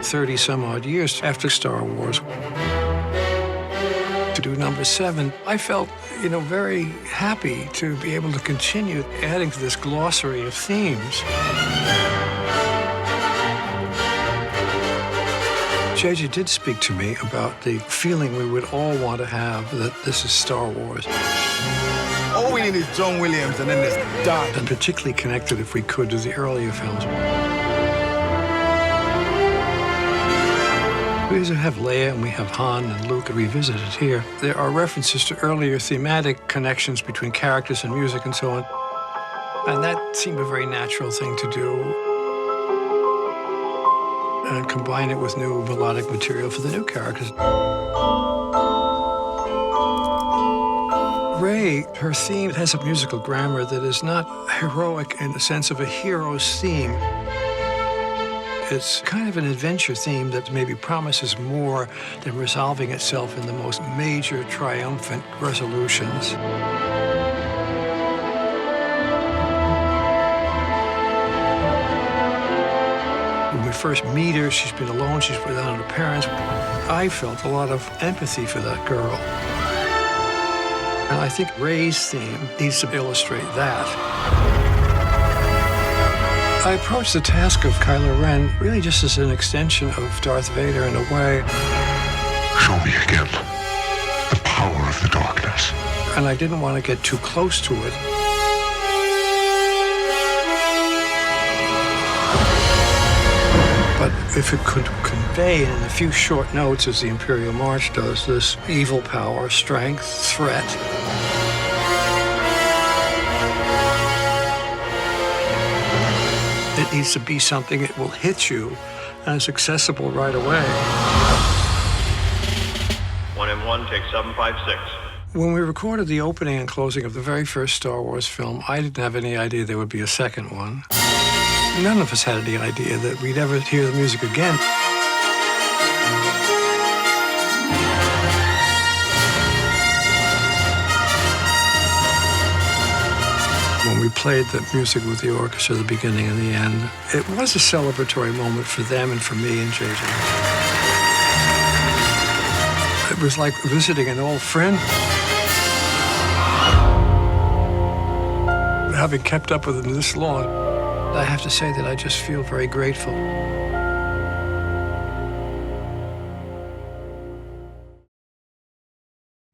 30 some odd years after Star Wars. To do number 7, I felt, very happy to be able to continue adding to this glossary of themes. JJ did speak to me about the feeling we would all want to have that this is Star Wars. All we need is John Williams, and then there's Don. And particularly connected, if we could, to the earlier films. We have Leia and we have Han and Luke revisited here. There are references to earlier thematic connections between characters and music and so on. And that seemed a very natural thing to do. And combine it with new melodic material for the new characters. Rey, her theme has a musical grammar that is not heroic in the sense of a hero's theme. It's kind of an adventure theme that maybe promises more than resolving itself in the most major, triumphant resolutions. When we first meet her, she's been alone, she's without her parents. I felt a lot of empathy for that girl. And I think Rey's theme needs to illustrate that. I approached the task of Kylo Ren really just as an extension of Darth Vader in a way. Show me again the power of the darkness. And I didn't want to get too close to it. But if it could convey in a few short notes, as the Imperial March does, this evil power, strength, threat, it needs to be something that will hit you and is accessible right away. 1M1, take 756. When we recorded the opening and closing of the very first Star Wars film, I didn't have any idea there would be a second one. None of us had any idea that we'd ever hear the music again. When we played the music with the orchestra at the beginning and the end, it was a celebratory moment for them and for me and JJ. It was like visiting an old friend. Having kept up with him this long, I have to say that I just feel very grateful.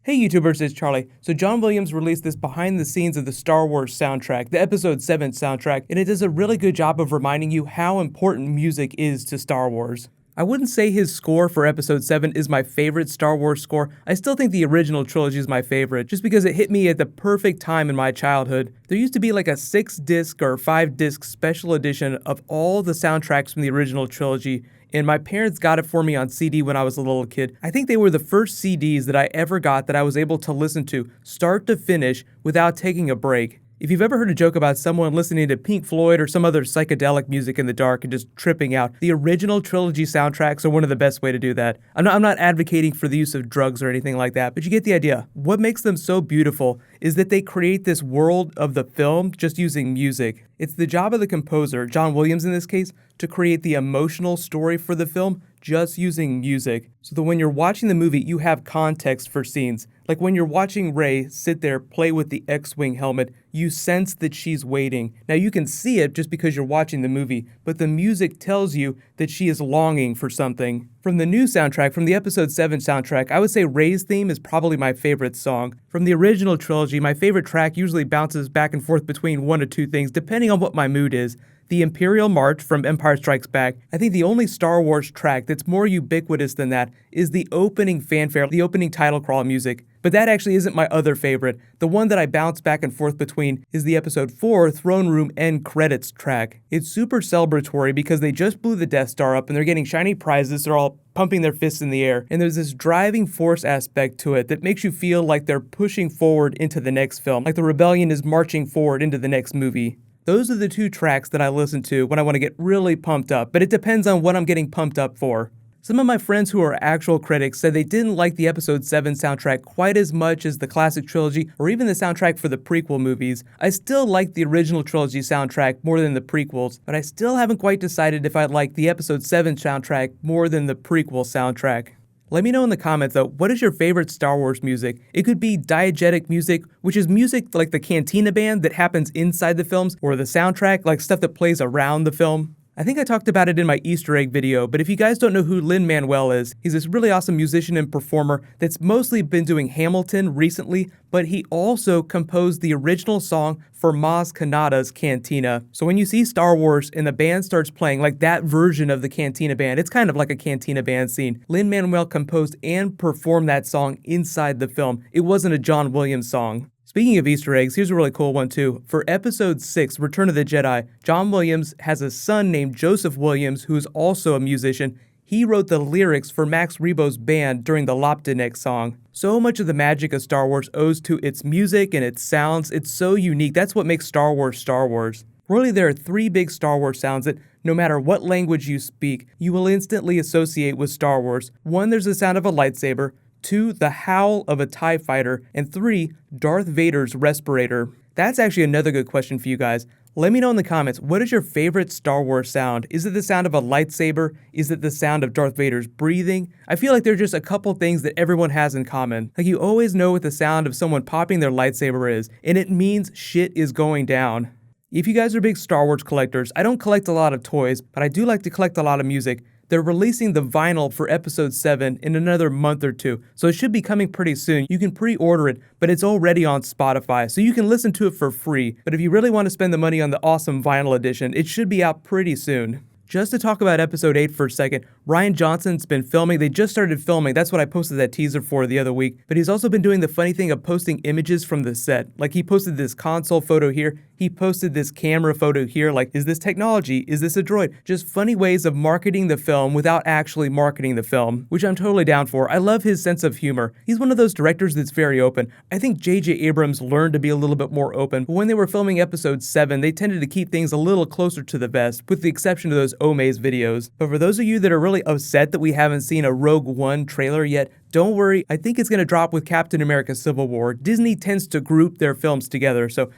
Hey YouTubers, it's Charlie. So John Williams released this behind the scenes of the Star Wars soundtrack, the Episode 7 soundtrack, and it does a really good job of reminding you how important music is to Star Wars. I wouldn't say his score for Episode 7 is my favorite Star Wars score. I still think the original trilogy is my favorite, just because it hit me at the perfect time in my childhood. There used to be like a 6-disc or 5-disc special edition of all the soundtracks from the original trilogy, and my parents got it for me on CD when I was a little kid. I think they were the first CDs that I ever got that I was able to listen to start to finish without taking a break. If you've ever heard a joke about someone listening to Pink Floyd or some other psychedelic music in the dark and just tripping out, the original trilogy soundtracks are one of the best way to do that. I'm not advocating for the use of drugs or anything like that, but you get the idea. What makes them so beautiful is that they create this world of the film just using music. It's the job of the composer, John Williams in this case, to create the emotional story for the film just using music, so that when you're watching the movie, you have context for scenes. Like when you're watching Rey sit there play with the X-Wing helmet, you sense that she's waiting. Now you can see it just because you're watching the movie, but the music tells you that she is longing for something. From the new soundtrack, from the Episode 7 soundtrack, I would say Rey's theme is probably my favorite song. From the original trilogy, my favorite track usually bounces back and forth between one or two things, depending on what my mood is. The Imperial March from Empire Strikes Back. I think the only Star Wars track that's more ubiquitous than that is the opening fanfare, the opening title crawl music. But that actually isn't my other favorite. The one that I bounce back and forth between is the Episode 4 Throne Room End Credits track. It's super celebratory because they just blew the Death Star up and they're getting shiny prizes. They're all pumping their fists in the air. And there's this driving force aspect to it that makes you feel like they're pushing forward into the next film, like the rebellion is marching forward into the next movie. Those are the two tracks that I listen to when I want to get really pumped up, but it depends on what I'm getting pumped up for. Some of my friends who are actual critics said they didn't like the Episode 7 soundtrack quite as much as the classic trilogy or even the soundtrack for the prequel movies. I still like the original trilogy soundtrack more than the prequels, but I still haven't quite decided if I like the Episode 7 soundtrack more than the prequel soundtrack. Let me know in the comments though, what is your favorite Star Wars music? It could be diegetic music, which is music like the Cantina Band that happens inside the films, or the soundtrack, like stuff that plays around the film. I think I talked about it in my Easter egg video, but if you guys don't know who Lin-Manuel is, he's this really awesome musician and performer that's mostly been doing Hamilton recently, but he also composed the original song for Maz Kanata's Cantina. So when you see Star Wars and the band starts playing like that version of the Cantina Band, it's kind of like a Cantina Band scene. Lin-Manuel composed and performed that song inside the film. It wasn't a John Williams song. Speaking of Easter eggs, here's a really cool one too. For Episode 6, Return of the Jedi, John Williams has a son named Joseph Williams who is also a musician. He wrote the lyrics for Max Rebo's band during the Loptinek song. So much of the magic of Star Wars owes to its music and its sounds. It's so unique. That's what makes Star Wars Star Wars. Really, there are 3 big Star Wars sounds that, no matter what language you speak, you will instantly associate with Star Wars. 1, there's the sound of a lightsaber. 2, the howl of a TIE fighter, and 3, Darth Vader's respirator. That's actually another good question for you guys. Let me know in the comments, what is your favorite Star Wars sound? Is it the sound of a lightsaber? Is it the sound of Darth Vader's breathing? I feel like there are just a couple things that everyone has in common. Like you always know what the sound of someone popping their lightsaber is, and it means shit is going down. If you guys are big Star Wars collectors, I don't collect a lot of toys, but I do like to collect a lot of music. They're releasing the vinyl for Episode 7 in another month or 2, so it should be coming pretty soon. You can pre-order it, but it's already on Spotify, so you can listen to it for free. But if you really want to spend the money on the awesome vinyl edition, it should be out pretty soon. Just to talk about Episode 8 for a second, Rian Johnson's been filming. They just started filming. That's what I posted that teaser for the other week. But he's also been doing the funny thing of posting images from the set. Like he posted this console photo here. He posted this camera photo here. Like, is this technology? Is this a droid? Just funny ways of marketing the film without actually marketing the film, which I'm totally down for. I love his sense of humor. He's one of those directors that's very open. I think J.J. Abrams learned to be a little bit more open. But when they were filming Episode 7, they tended to keep things a little closer to the vest, with the exception of those Omaze videos. But for those of you that are really upset that we haven't seen a Rogue One trailer yet, don't worry, I think it's going to drop with Captain America Civil War. Disney tends to group their films together, so,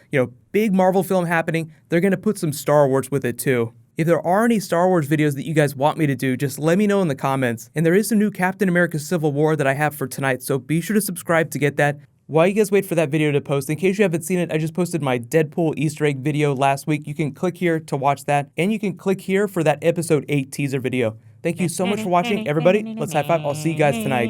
big Marvel film happening, they're going to put some Star Wars with it too. If there are any Star Wars videos that you guys want me to do, just let me know in the comments. And there is some new Captain America Civil War that I have for tonight, so be sure to subscribe to get that. While you guys wait for that video to post, in case you haven't seen it, I just posted my Deadpool Easter egg video last week. You can click here to watch that, and you can click here for that Episode 8 teaser video. Thank you so much for watching, everybody. Let's high five. I'll see you guys tonight.